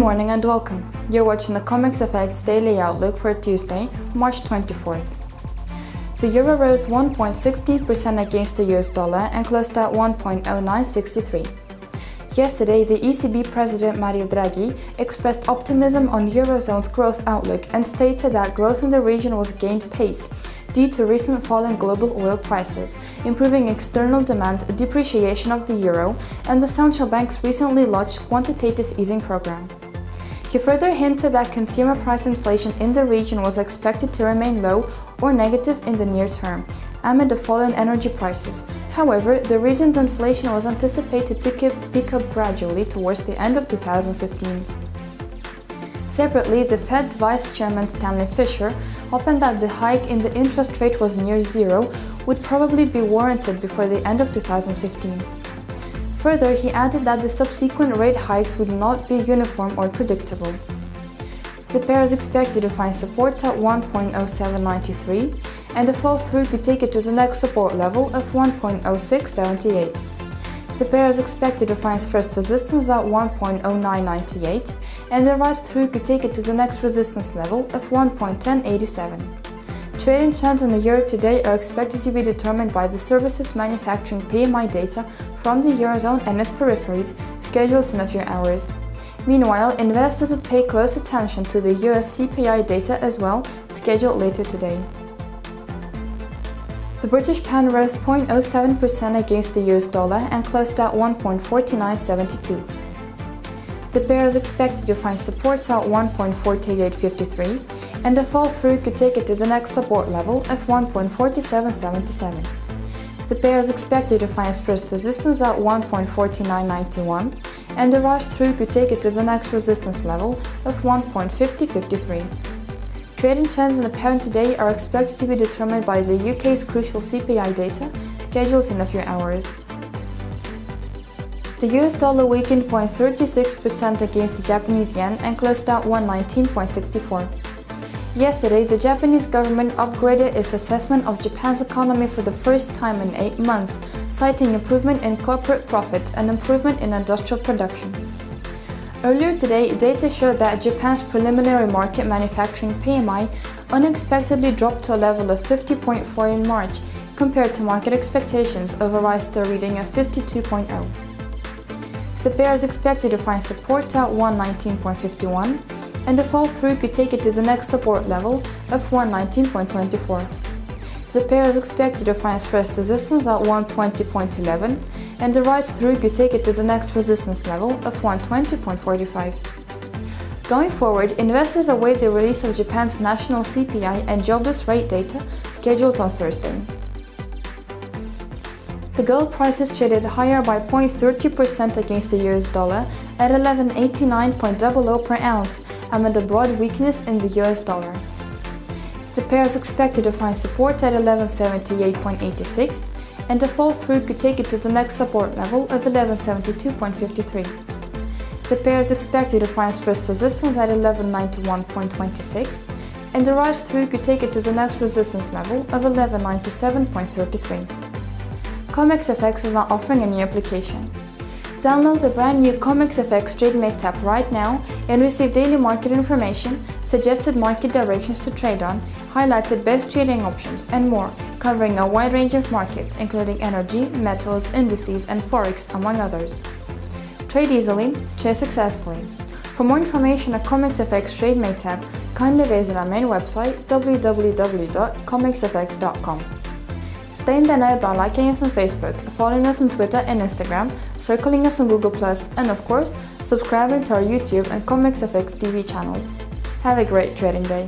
morning and welcome. You're watching the CommexFX Daily Outlook for Tuesday, March 24th. The euro rose 1.16% against the US dollar and closed at 1.0963. Yesterday, the ECB President Draghi expressed optimism on Eurozone's growth outlook and stated that growth in the region was gained pace due to recent fall in global oil prices, improving external demand, depreciation of the euro, and the central bank's recently launched quantitative easing program. He further hinted that consumer price inflation in the region was expected to remain low or negative in the near term, amid a fall in energy prices. However, the region's inflation was anticipated to pick up gradually towards the end of 2015. Separately, the Fed's Vice Chairman Stanley Fischer opened that the hike in the interest rate was near zero, would probably be warranted before the end of 2015. Further, he added that the subsequent rate hikes would not be uniform or predictable. The pair is expected to find support at 1.0793, and a fall through could take it to the next support level of 1.0678. The pair is expected to find first resistance at 1.0998, and the rise through could take it to the next resistance level of 1.1087. Trading trends in the euro today are expected to be determined by the services manufacturing PMI data from the Eurozone and its peripheries, scheduled in a few hours. Meanwhile, investors would pay close attention to the US CPI data as well, scheduled later today. The British pound rose 0.07% against the US dollar and closed at 1.4972. The pair is expected to find supports at 1.4853, and a fall through could take it to the next support level of 1.4777. The pair is expected to find first resistance at 1.4991, and a rise through could take it to the next resistance level of 1.5053. Trading trends in the pound today are expected to be determined by the UK's crucial CPI data, scheduled in a few hours. The US dollar weakened 0.36% against the Japanese yen and closed at 119.64. Yesterday, the Japanese government upgraded its assessment of Japan's economy for the first time in 8 months, citing improvement in corporate profits and improvement in industrial production. Earlier today, data showed that Japan's preliminary market manufacturing PMI unexpectedly dropped to a level of 50.4 in March, compared to market expectations of a rise to a reading of 52.0. The pair is expected to find support at 119.51, and a fall through could take it to the next support level of 119.24. The pair is expected to find first resistance at 120.11, and the rise through could take it to the next resistance level of 120.45. Going forward, investors await the release of Japan's national CPI and jobless rate data, scheduled on Thursday. The gold prices traded higher by 0.30% against the US dollar at 1189.00 per ounce, amid a broad weakness in the US dollar. The pair is expected to find support at 1178.86, and a fall through could take it to the next support level of 1172.53. The pair is expected to find first resistance at 1191.26, and the rise through could take it to the next resistance level of 1197.33. CommexFX is not offering a new application. Download the brand new CommexFX TradeMate app right now and receive daily market information, suggested market directions to trade on, highlighted best trading options, and more, covering a wide range of markets including energy, metals, indices, and forex, among others. Trade easily, trade successfully. For more information on CommexFX TradeMate app, kindly visit our main website www.commexfx.com. Stay in the know by liking us on Facebook, following us on Twitter and Instagram, circling us on Google+, and of course, subscribing to our YouTube and CommexFX TV channels. Have a great trading day!